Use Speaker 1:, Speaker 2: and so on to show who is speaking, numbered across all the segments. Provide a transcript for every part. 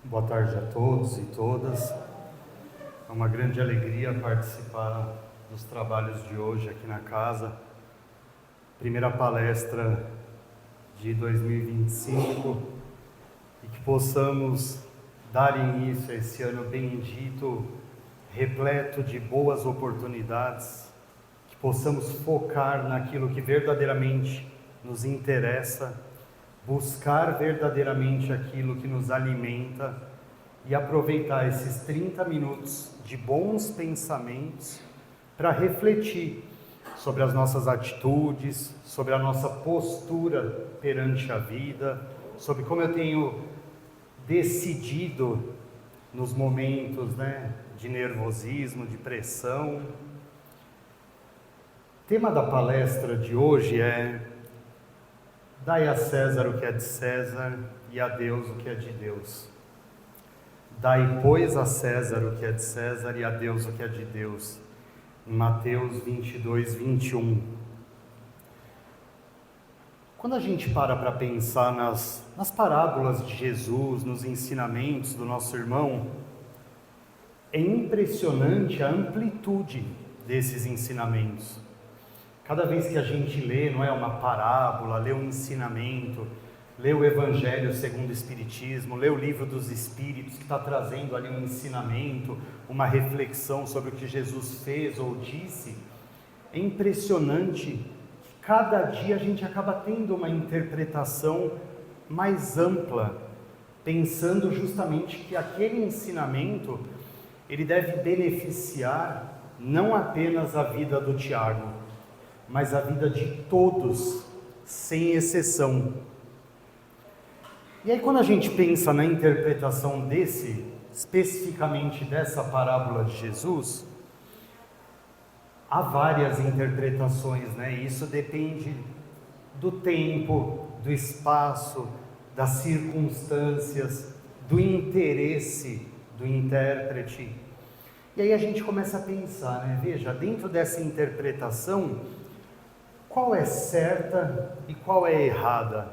Speaker 1: Boa tarde a todos e todas. É uma grande alegria participar dos trabalhos de hoje aqui na casa. Primeira palestra de 2025 e que possamos dar início a esse ano bendito, repleto de boas oportunidades, que possamos focar naquilo que verdadeiramente nos interessa, buscar verdadeiramente aquilo que nos alimenta e aproveitar esses 30 minutos de bons pensamentos para refletir sobre as nossas atitudes, sobre a nossa postura perante a vida, sobre como eu tenho decidido nos momentos, de nervosismo, de pressão. O tema da palestra de hoje é: dai a César o que é de César e a Deus o que é de Deus. Dai, pois, a César o que é de César e a Deus o que é de Deus. Em Mateus 22, 21. Quando a gente para pensar nas parábolas de Jesus, nos ensinamentos do nosso irmão, é impressionante a amplitude desses ensinamentos. Cada vez que a gente lê, não é uma parábola, lê um ensinamento, lê o Evangelho segundo o Espiritismo, lê o Livro dos Espíritos, que está trazendo ali um ensinamento, uma reflexão sobre o que Jesus fez ou disse, é impressionante que cada dia a gente acaba tendo uma interpretação mais ampla, pensando justamente que aquele ensinamento, ele deve beneficiar não apenas a vida do Tiago, mas a vida de todos, sem exceção. E aí, quando a gente pensa na interpretação especificamente dessa parábola de Jesus, há várias interpretações, Isso depende do tempo, do espaço, das circunstâncias, do interesse do intérprete. E aí a gente começa a pensar, Veja, dentro dessa interpretação, qual é certa e qual é errada?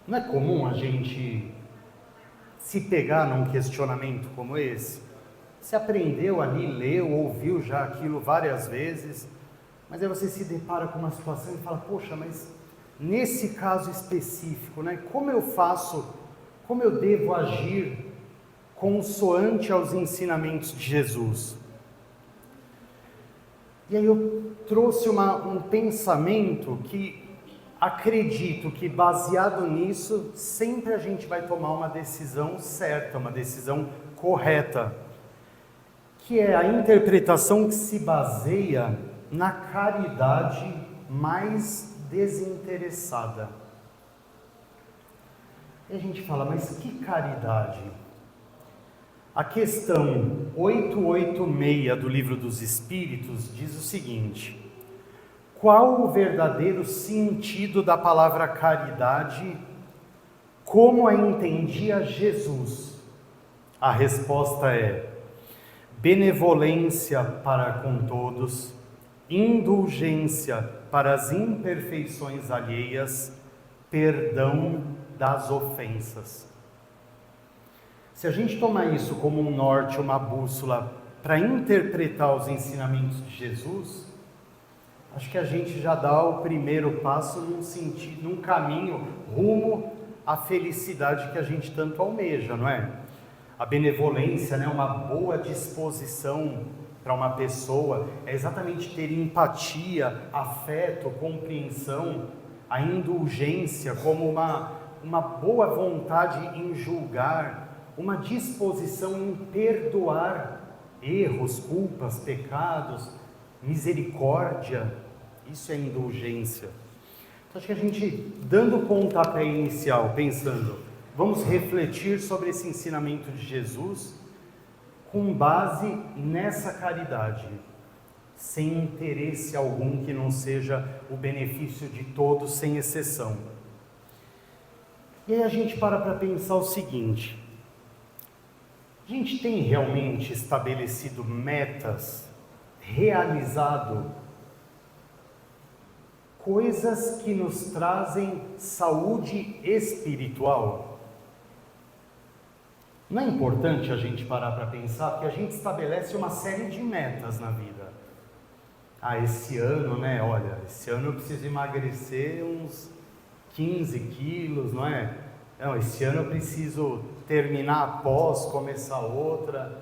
Speaker 1: Não é comum a gente se pegar num questionamento como esse? Você aprendeu ali, leu, ouviu já aquilo várias vezes, mas aí você se depara com uma situação e fala: poxa, mas nesse caso específico, como eu faço, como eu devo agir consoante aos ensinamentos de Jesus? E aí eu trouxe um pensamento que acredito que, baseado nisso, sempre a gente vai tomar uma decisão certa, uma decisão correta, que é a interpretação que se baseia na caridade mais desinteressada. E a gente fala: mas que caridade? A questão 886 do Livro dos Espíritos diz o seguinte: qual o verdadeiro sentido da palavra caridade, como a entendia Jesus? A resposta é: benevolência para com todos, indulgência para as imperfeições alheias, perdão das ofensas. Se a gente tomar isso como um norte, uma bússola para interpretar os ensinamentos de Jesus, acho que a gente já dá o primeiro passo num caminho rumo à felicidade que a gente tanto almeja, não é? A benevolência, uma boa disposição para uma pessoa, é exatamente ter empatia, afeto, compreensão. A indulgência como uma boa vontade em julgar, uma disposição em perdoar erros, culpas, pecados, misericórdia. Isso é indulgência. Então, acho que a gente, dando o pontapé inicial, pensando, vamos refletir sobre esse ensinamento de Jesus com base nessa caridade, sem interesse algum que não seja o benefício de todos, sem exceção. E aí a gente para pensar o seguinte: a gente tem realmente estabelecido metas, realizado coisas que nos trazem saúde espiritual? Não é importante a gente parar para pensar, porque a gente estabelece uma série de metas na vida. Esse ano, né? Olha, esse ano eu preciso emagrecer uns 15 quilos, não é? Não, esse ano eu preciso terminar a pós, começar outra.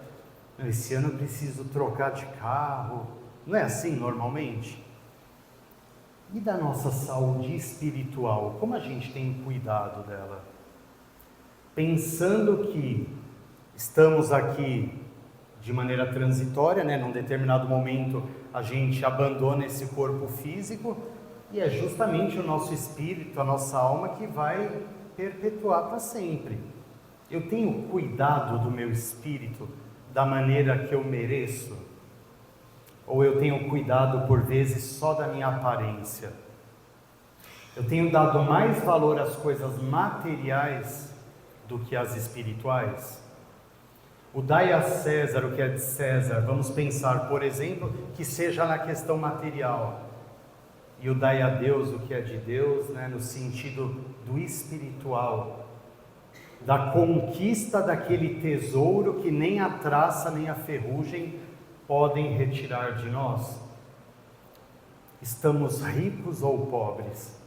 Speaker 1: Não, esse ano eu preciso trocar de carro. Não é assim normalmente? E da nossa saúde espiritual, como a gente tem cuidado dela? Pensando que estamos aqui de maneira transitória, né? Num determinado momento a gente abandona esse corpo físico e é justamente o nosso espírito, a nossa alma que vai perpetuar para sempre. Eu tenho cuidado do meu espírito da maneira que eu mereço? Ou eu tenho cuidado por vezes só da minha aparência? Eu tenho dado mais valor às coisas materiais do que às espirituais? O dai a César o que é de César, vamos pensar, por exemplo, que seja na questão material. E o dai a Deus o que é de Deus, né, no sentido do espiritual, da conquista daquele tesouro que nem a traça nem a ferrugem podem retirar de nós. Estamos ricos ou pobres?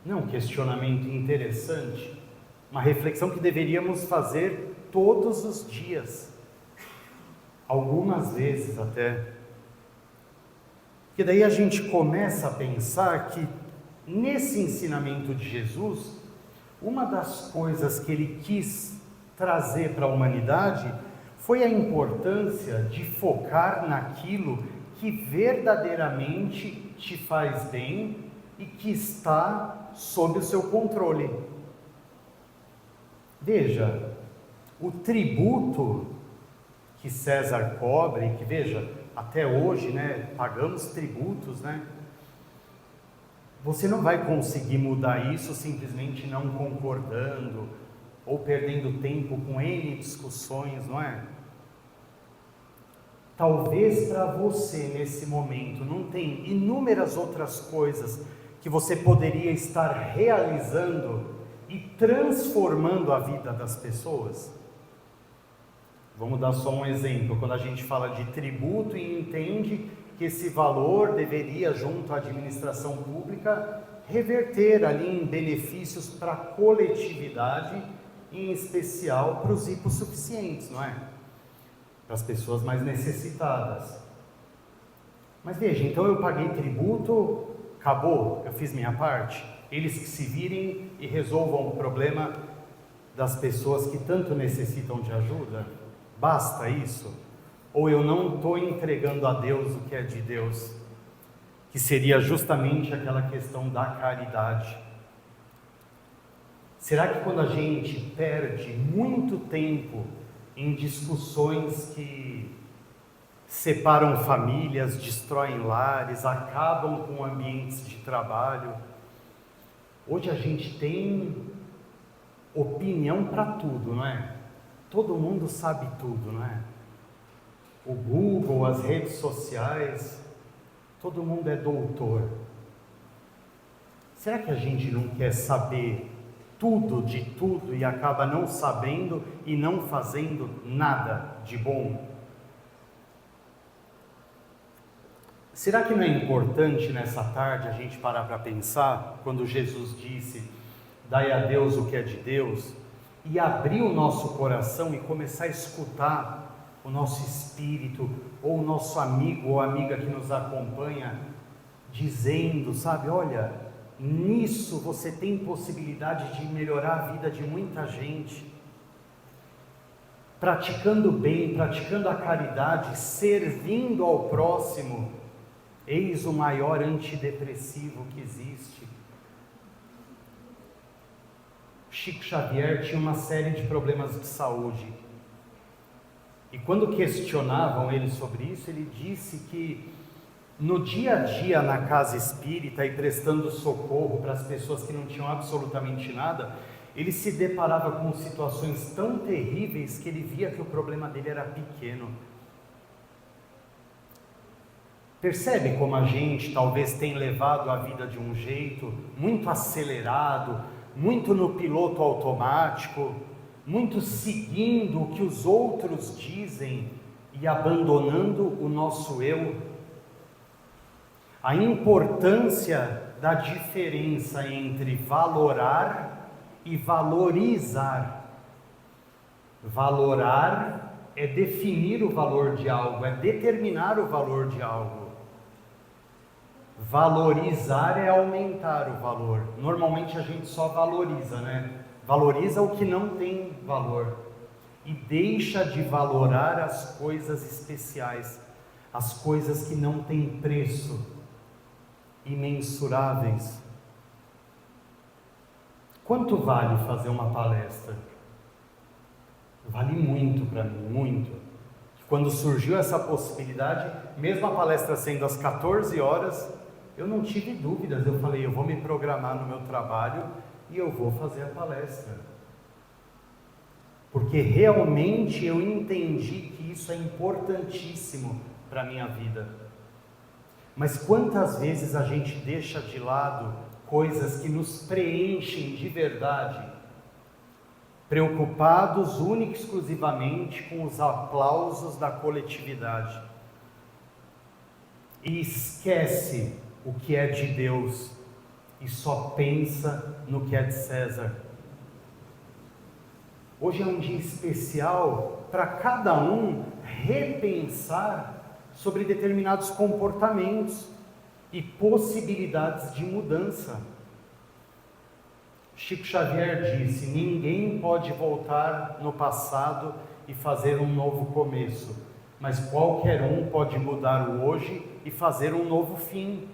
Speaker 1: Não, um questionamento interessante, uma reflexão que deveríamos fazer todos os dias, algumas vezes até, porque daí a gente começa a pensar que nesse ensinamento de Jesus, uma das coisas que ele quis trazer para a humanidade foi a importância de focar naquilo que verdadeiramente te faz bem e que está sob o seu controle. Veja, o tributo que César cobre, que veja, até hoje, né, pagamos tributos, né? Você não vai conseguir mudar isso simplesmente não concordando ou perdendo tempo com N discussões, não é? Talvez para você nesse momento não tem inúmeras outras coisas que você poderia estar realizando e transformando a vida das pessoas. Vamos dar só um exemplo, quando a gente fala de tributo e entende que esse valor deveria, junto à administração pública, reverter ali em benefícios para a coletividade, em especial para os hipossuficientes, não é? Para as pessoas mais necessitadas. Mas veja, então eu paguei tributo, acabou, eu fiz minha parte, eles que se virem e resolvam o problema das pessoas que tanto necessitam de ajuda. Basta isso? Ou eu não estou entregando a Deus o que é de Deus, que seria justamente aquela questão da caridade? Será que quando a gente perde muito tempo em discussões que separam famílias, destroem lares, acabam com ambientes de trabalho, hoje a gente tem opinião para tudo, não é? Todo mundo sabe tudo, não é? O Google, as redes sociais, todo mundo é doutor. Será que a gente não quer saber tudo de tudo e acaba não sabendo e não fazendo nada de bom? Será que não é importante nessa tarde a gente parar para pensar, quando Jesus disse, dai a Deus o que é de Deus, e abrir o nosso coração e começar a escutar o nosso espírito, ou o nosso amigo ou amiga que nos acompanha, dizendo, sabe, olha, nisso você tem possibilidade de melhorar a vida de muita gente, praticando o bem, praticando a caridade, servindo ao próximo, eis o maior antidepressivo que existe. Chico Xavier tinha uma série de problemas de saúde, e quando questionavam ele sobre isso, ele disse que no dia a dia na casa espírita e prestando socorro para as pessoas que não tinham absolutamente nada, ele se deparava com situações tão terríveis que ele via que o problema dele era pequeno. Percebe como a gente talvez tem levado a vida de um jeito muito acelerado, muito no piloto automático, muito seguindo o que os outros dizem e abandonando o nosso eu. A importância da diferença entre valorar e valorizar. Valorar é definir o valor de algo, é determinar o valor de algo. Valorizar é aumentar o valor. Normalmente a gente só valoriza, né? Valoriza o que não tem valor e deixa de valorar as coisas especiais, as coisas que não têm preço, imensuráveis. Quanto vale fazer uma palestra? Vale muito para mim, muito. Quando surgiu essa possibilidade, mesmo a palestra sendo às 14 horas, eu não tive dúvidas. Eu falei, eu vou me programar no meu trabalho e eu vou fazer a palestra. Porque realmente eu entendi que isso é importantíssimo para a minha vida. Mas quantas vezes a gente deixa de lado coisas que nos preenchem de verdade, preocupados única e exclusivamente com os aplausos da coletividade, e esquece o que é de Deus e só pensa no que é de César. Hoje é um dia especial para cada um repensar sobre determinados comportamentos e possibilidades de mudança. Chico Xavier disse: ninguém pode voltar no passado e fazer um novo começo, mas qualquer um pode mudar o hoje e fazer um novo fim.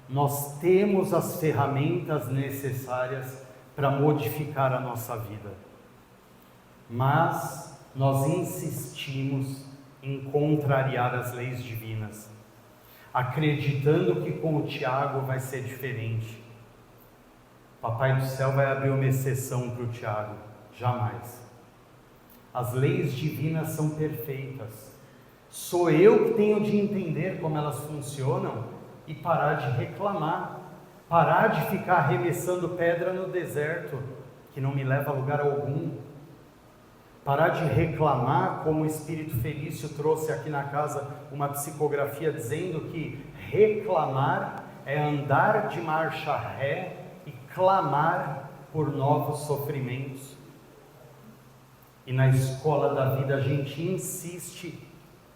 Speaker 1: Nós temos as ferramentas necessárias para modificar a nossa vida, mas nós insistimos em contrariar as leis divinas, acreditando que com o Tiago vai ser diferente. Papai do céu vai abrir uma exceção para o Tiago? Jamais. As leis divinas são perfeitas. Sou eu que tenho de entender como elas funcionam e parar de reclamar, parar de ficar arremessando pedra no deserto, que não me leva a lugar algum. Parar de reclamar, como o Espírito Felício trouxe aqui na casa uma psicografia dizendo que reclamar é andar de marcha ré e clamar por novos sofrimentos. E na escola da vida a gente insiste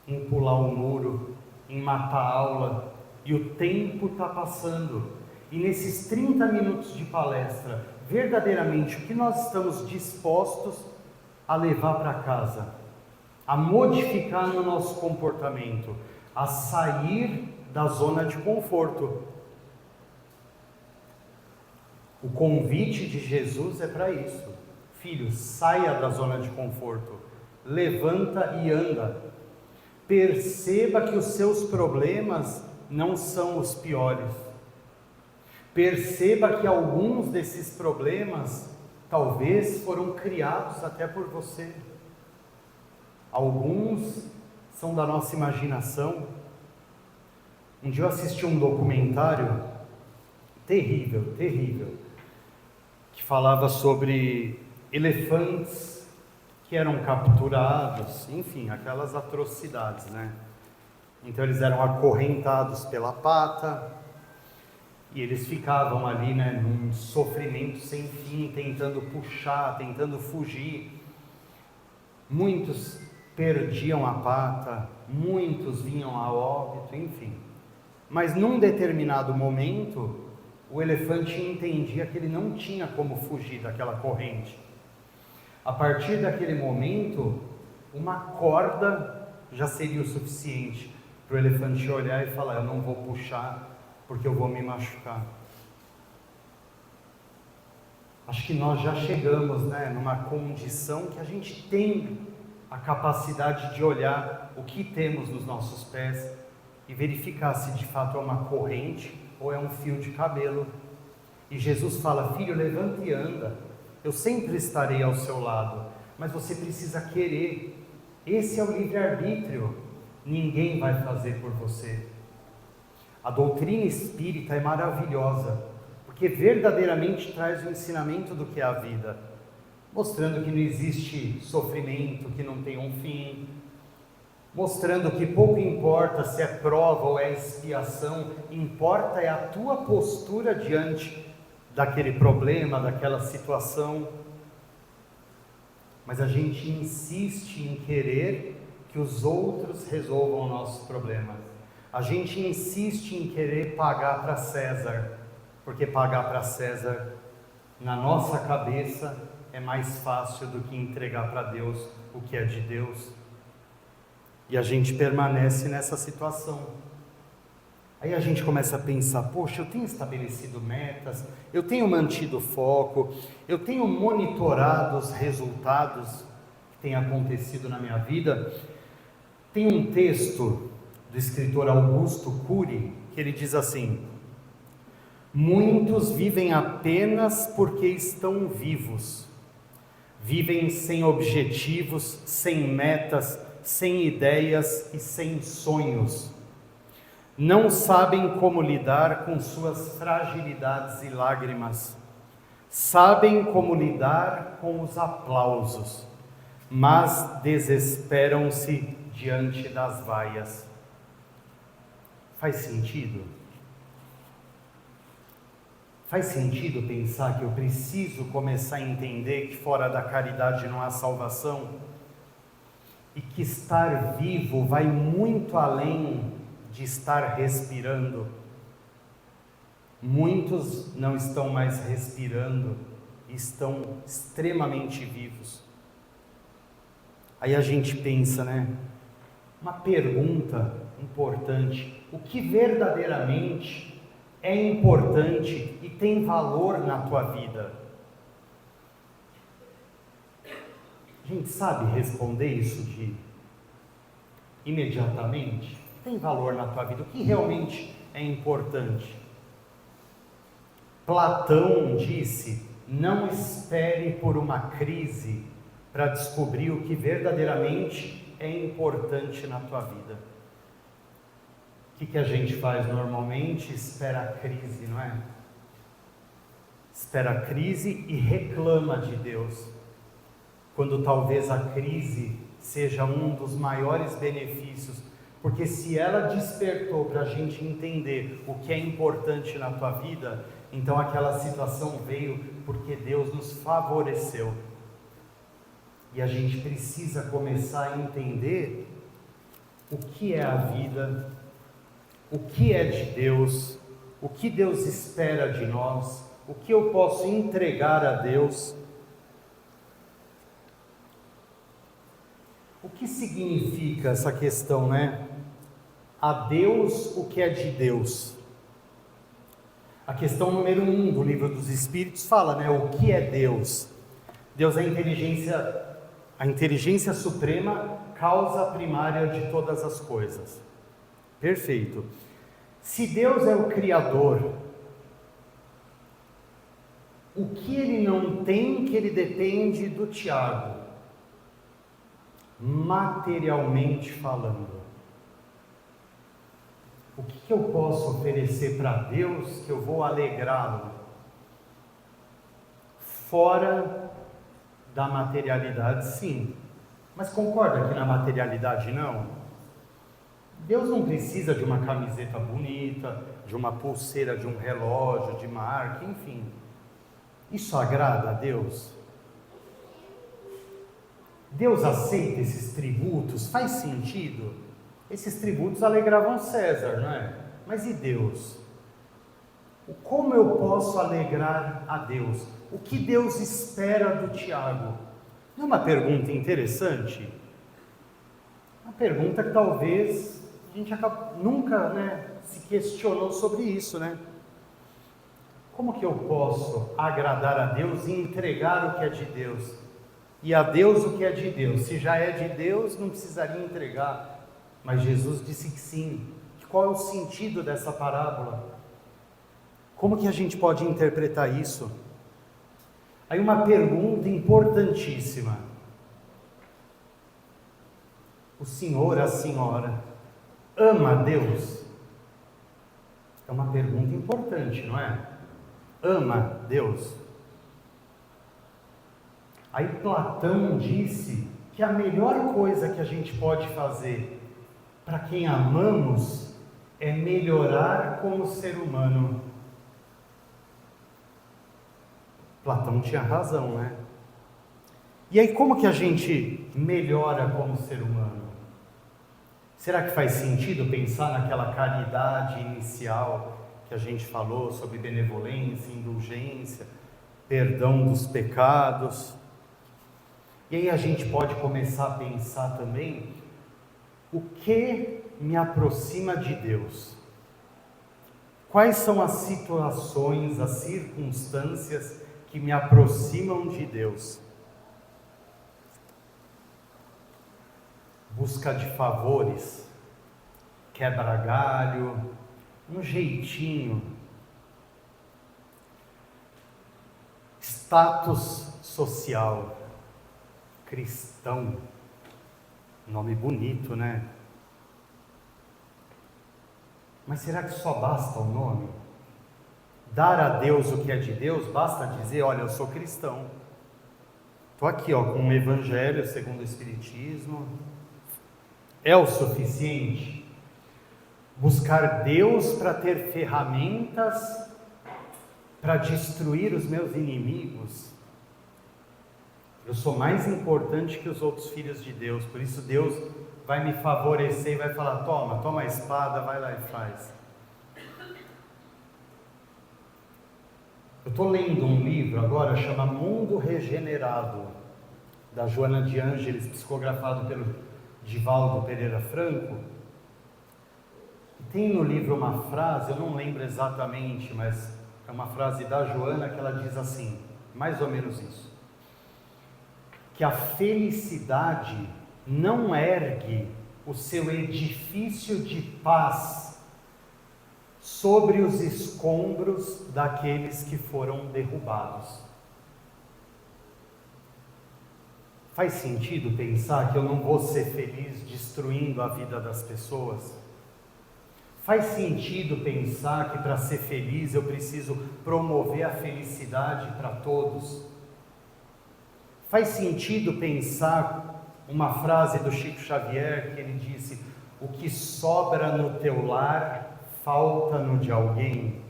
Speaker 1: em pular o muro, em matar a aula, e o tempo está passando. E nesses 30 minutos de palestra, verdadeiramente o que nós estamos dispostos a levar para casa, a modificar no nosso comportamento, a sair da zona de conforto. O convite de Jesus é para isso. Filho, saia da zona de conforto, levanta e anda. Perceba que os seus problemas não são os piores. Perceba que alguns desses problemas talvez foram criados até por você. Alguns são da nossa imaginação. Um dia eu assisti um documentário terrível, que falava sobre elefantes que eram capturados, enfim, aquelas atrocidades, né? Então eles eram acorrentados pela pata e eles ficavam ali, né, num sofrimento sem fim, tentando puxar, tentando fugir. Muitos perdiam a pata, muitos vinham a óbito, enfim. Mas num determinado momento, o elefante entendia que ele não tinha como fugir daquela corrente. A partir daquele momento, uma corda já seria o suficiente para o elefante olhar e falar: eu não vou puxar porque eu vou me machucar. Acho que nós já chegamos, né, numa condição que a gente tem a capacidade de olhar o que temos nos nossos pés e verificar se de fato é uma corrente ou é um fio de cabelo. E Jesus fala: filho, levanta e anda. Eu sempre estarei ao seu lado, mas você precisa querer. Esse é o livre-arbítrio. Ninguém vai fazer por você. A doutrina espírita é maravilhosa, porque verdadeiramente traz o ensinamento do que é a vida. mostrando que não existe sofrimento, que não tem um fim, mostrando que pouco importa se é prova ou é expiação, importa é a tua postura diante daquele problema, daquela situação. Mas a gente insiste em querer que os outros resolvam nossos problemas. A gente insiste em querer pagar para César, porque pagar para César, na nossa cabeça, é mais fácil do que entregar para Deus o que é de Deus. E a gente permanece nessa situação. Aí a gente começa a pensar, poxa, eu tenho estabelecido metas, eu tenho mantido foco, eu tenho monitorado os resultados que têm acontecido na minha vida. Tem um texto do escritor Augusto Cury, que ele diz assim: muitos vivem apenas porque estão vivos, vivem sem objetivos, sem metas, sem ideias e sem sonhos. Não sabem como lidar com suas fragilidades e lágrimas. Sabem como lidar com os aplausos, mas desesperam-se diante das vaias. Faz sentido? Faz sentido pensar que eu preciso começar a entender que fora da caridade não há salvação? E que estar vivo vai muito além de estar respirando. Muitos não estão mais respirando, estão extremamente vivos. Aí a gente pensa, né? Uma pergunta importante: o que verdadeiramente é importante e tem valor na tua vida? A gente sabe responder isso imediatamente? Tem valor na tua vida? O que realmente é importante? Platão disse: não espere por uma crise para descobrir o que verdadeiramente é importante na tua vida. O que a gente faz normalmente? Espera a crise, não é? Espera a crise e reclama de Deus, quando talvez a crise seja um dos maiores benefícios, porque se ela despertou para a gente entender o que é importante na tua vida, então aquela situação veio porque Deus nos favoreceu. E a gente precisa começar a entender o que é a vida, o que é de Deus, o que Deus espera de nós, o que eu posso entregar a Deus. O que significa essa questão, né? A Deus o que é de Deus. A questão número 1 do Livro dos Espíritos fala, né? O que é Deus? Deus é a inteligência suprema, causa primária de todas as coisas. Perfeito. Se Deus é o Criador, o que ele não tem que ele depende do Tiago? Materialmente falando. O que eu posso oferecer para Deus que eu vou alegrá-lo? Fora da materialidade, sim. Mas concorda que na materialidade não? Deus não precisa de uma camiseta bonita, de uma pulseira, de um relógio, de marca, enfim. Isso agrada a Deus? Deus aceita esses tributos? Faz sentido? Esses tributos alegravam César, não é? Mas e Deus? Como eu posso alegrar a Deus? O que Deus espera do Tiago? Não é uma pergunta interessante? Uma pergunta que talvez a gente nunca, se questionou sobre isso, né? Como que eu posso agradar a Deus e entregar o que é de Deus? E a Deus o que é de Deus? Se já é de Deus, não precisaria entregar. Mas Jesus disse que sim. Qual é o sentido dessa parábola? Como que a gente pode interpretar isso? Aí uma pergunta importantíssima. O senhor, a senhora, ama a Deus? É uma pergunta importante, não é? Ama Deus? Aí Platão disse que a melhor coisa que a gente pode fazer para quem amamos é melhorar como ser humano. Platão tinha razão, né? E aí como que a gente melhora como ser humano? Será que faz sentido pensar naquela caridade inicial que a gente falou sobre benevolência, indulgência, perdão dos pecados? E aí a gente pode começar a pensar também o que me aproxima de Deus. Quais são as situações, as circunstâncias que me aproximam de Deus? Busca de favores, quebra-galho, um jeitinho, status social, cristão, nome bonito, né? Mas será que só basta o nome? Dar a Deus o que é de Deus, basta dizer, olha, eu sou cristão. Estou aqui, com o Evangelho segundo o Espiritismo. É o suficiente? Buscar Deus para ter ferramentas para destruir os meus inimigos? Eu sou mais importante que os outros filhos de Deus, por isso Deus vai me favorecer e vai falar, toma a espada, vai lá e faz. Eu estou lendo um livro agora, chama Mundo Regenerado, da Joana de Ângeles, psicografado pelo Divaldo Pereira Franco. E tem no livro uma frase, eu não lembro exatamente, mas é uma frase da Joana que ela diz assim, mais ou menos isso, que a felicidade não ergue o seu edifício de paz sobre os escombros daqueles que foram derrubados. Faz sentido pensar que eu não vou ser feliz destruindo a vida das pessoas? Faz sentido pensar que para ser feliz eu preciso promover a felicidade para todos? Faz sentido pensar uma frase do Chico Xavier que ele disse: o que sobra no teu lar, falta no de alguém?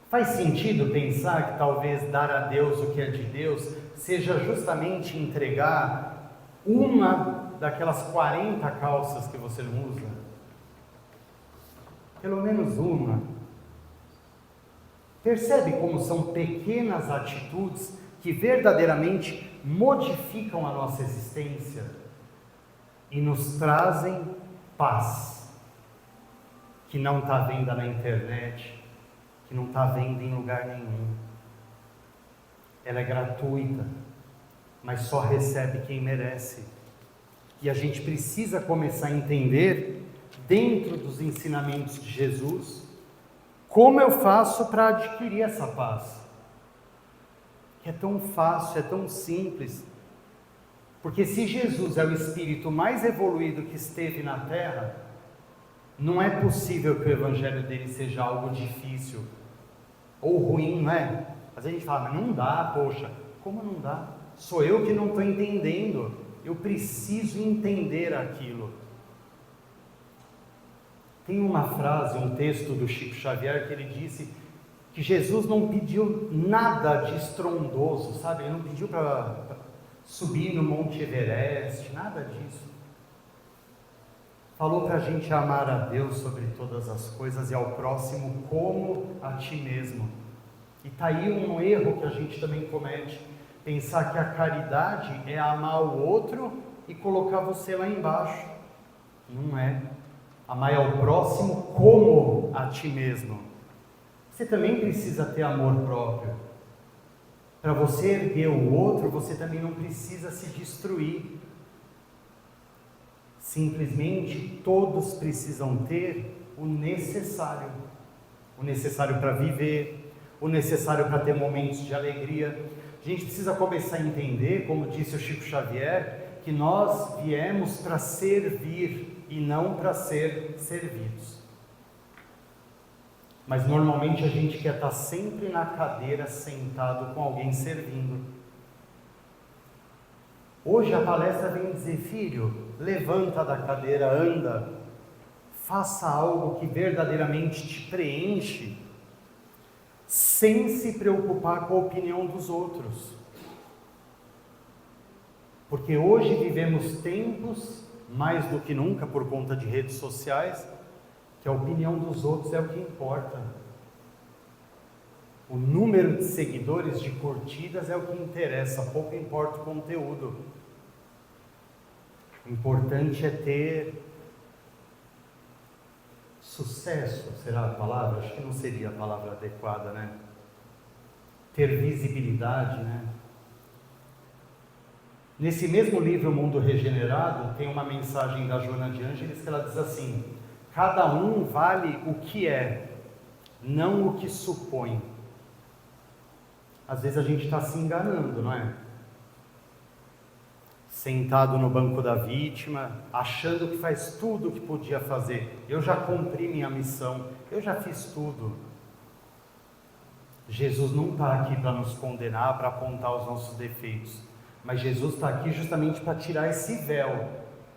Speaker 1: Faz sentido pensar que talvez dar a Deus o que é de Deus seja justamente entregar uma daquelas 40 calças que você não usa? Pelo menos uma. Percebe como são pequenas atitudes que verdadeiramente modificam a nossa existência e nos trazem paz, que não está à venda na internet, que não está à venda em lugar nenhum. Ela é gratuita, mas só recebe quem merece. E a gente precisa começar a entender, dentro dos ensinamentos de Jesus, como eu faço para adquirir essa paz. Que é tão fácil, é tão simples. Porque se Jesus é o espírito mais evoluído que esteve na Terra, não é possível que o evangelho dele seja algo difícil ou ruim, não é? Às vezes a gente fala, mas não dá, poxa. Como não dá? Sou eu que não estou entendendo. Eu preciso entender aquilo. Tem uma frase, um texto do Chico Xavier que ele disse que Jesus não pediu nada de estrondoso, sabe? Ele não pediu para subir no Monte Everest, nada disso. Falou para a gente amar a Deus sobre todas as coisas e ao próximo como a ti mesmo. E está aí um erro que a gente também comete, pensar que a caridade é amar o outro e colocar você lá embaixo. Não é. Amar ao próximo como a ti mesmo. Você também precisa ter amor próprio. Para você erguer o outro, você também não precisa se destruir. Simplesmente todos precisam ter o necessário para viver, o necessário para ter momentos de alegria. A gente precisa começar a entender, como disse o Chico Xavier, que nós viemos para servir e não para ser servidos. Mas normalmente a gente quer estar sempre na cadeira sentado com alguém servindo. Hoje a palestra vem dizer: filho, levanta da cadeira, anda, faça algo que verdadeiramente te preenche, sem se preocupar com a opinião dos outros. Porque hoje vivemos tempos, mais do que nunca por conta de redes sociais, que a opinião dos outros é o que importa. O número de seguidores, de curtidas é o que interessa, pouco importa o conteúdo. O importante é ter sucesso, será a palavra? Acho que não seria a palavra adequada, né? Ter visibilidade, né? Nesse mesmo livro, O Mundo Regenerado, tem uma mensagem da Joana de Ângeles que ela diz assim: cada um vale o que é, não o que supõe. Às vezes a gente está se enganando, não é? Sentado no banco da vítima, achando que faz tudo o que podia fazer. Eu já cumpri minha missão, eu já fiz tudo. Jesus não está aqui para nos condenar, para apontar os nossos defeitos, mas Jesus está aqui justamente para tirar esse véu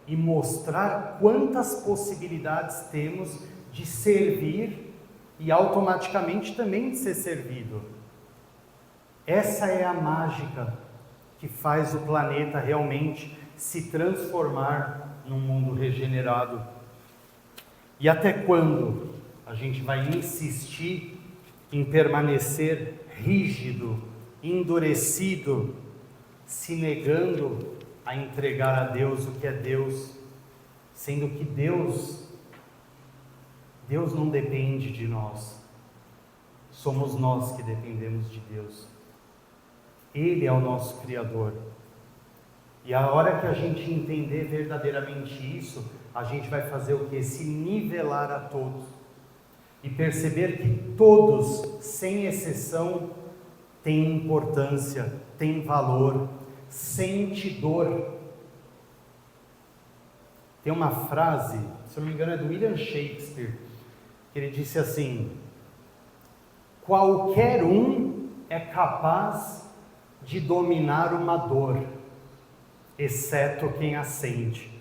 Speaker 1: e mostrar quantas possibilidades temos de servir e automaticamente também de ser servido. Essa é a mágica que faz o planeta realmente se transformar num mundo regenerado. E até quando a gente vai insistir em permanecer rígido, endurecido, se negando a entregar a Deus o que é Deus, sendo que Deus não depende de nós, somos nós que dependemos de Deus. Ele é o nosso Criador. E a hora que a gente entender verdadeiramente isso, a gente vai fazer o quê? Se nivelar a todos. E perceber que todos, sem exceção, têm importância, têm valor, sente dor. Tem uma frase, se eu não me engano é do William Shakespeare, que ele disse assim: qualquer um é capaz de dominar uma dor, exceto quem a sente.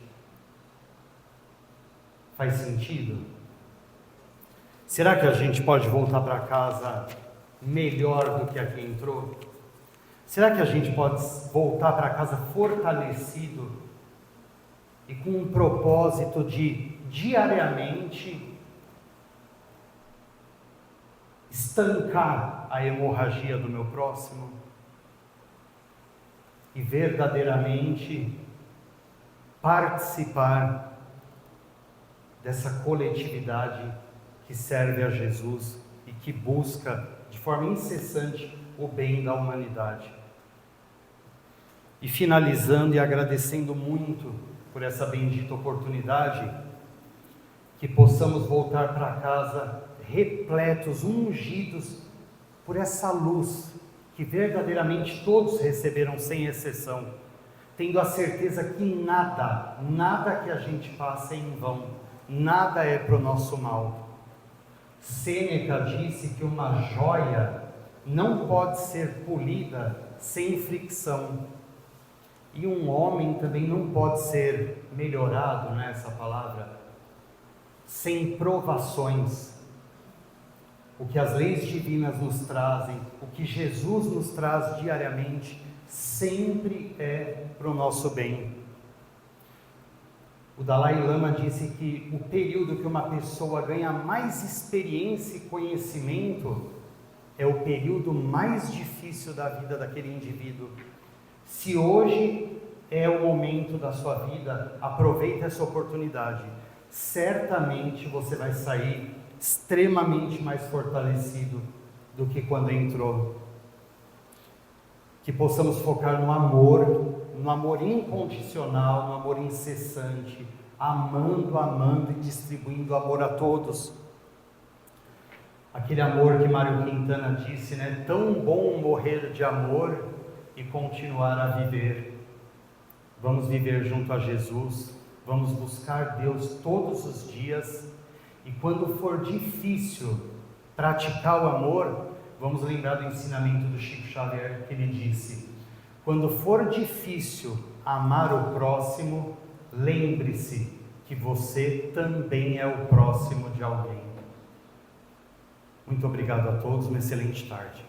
Speaker 1: Faz sentido? Será que a gente pode voltar para casa melhor do que a que entrou? Será que a gente pode voltar para casa fortalecido e com um propósito de diariamente estancar a hemorragia do meu próximo e verdadeiramente participar dessa coletividade que serve a Jesus e que busca de forma incessante o bem da humanidade? E finalizando e agradecendo muito por essa bendita oportunidade, que possamos voltar para casa repletos, ungidos por essa luz que verdadeiramente todos receberam sem exceção, tendo a certeza que nada que a gente passa é em vão, nada é para o nosso mal. Sêneca disse que uma joia não pode ser polida sem fricção, e um homem também não pode ser melhorado, nessa palavra, sem provações. O que as leis divinas nos trazem, o que Jesus nos traz diariamente, sempre é para o nosso bem. O Dalai Lama disse que o período que uma pessoa ganha mais experiência e conhecimento é o período mais difícil da vida daquele indivíduo. Se hoje é o momento da sua vida, aproveite essa oportunidade. Certamente você vai sair extremamente mais fortalecido do que quando entrou. Que possamos focar no amor incondicional, no amor incessante, amando e distribuindo amor a todos. Aquele amor que Mário Quintana disse, né? Tão bom morrer de amor e continuar a viver. Vamos viver junto a Jesus, vamos buscar Deus todos os dias, e quando for difícil praticar o amor, vamos lembrar do ensinamento do Chico Xavier, que ele disse: quando for difícil amar o próximo, lembre-se que você também é o próximo de alguém. Muito obrigado a todos, uma excelente tarde.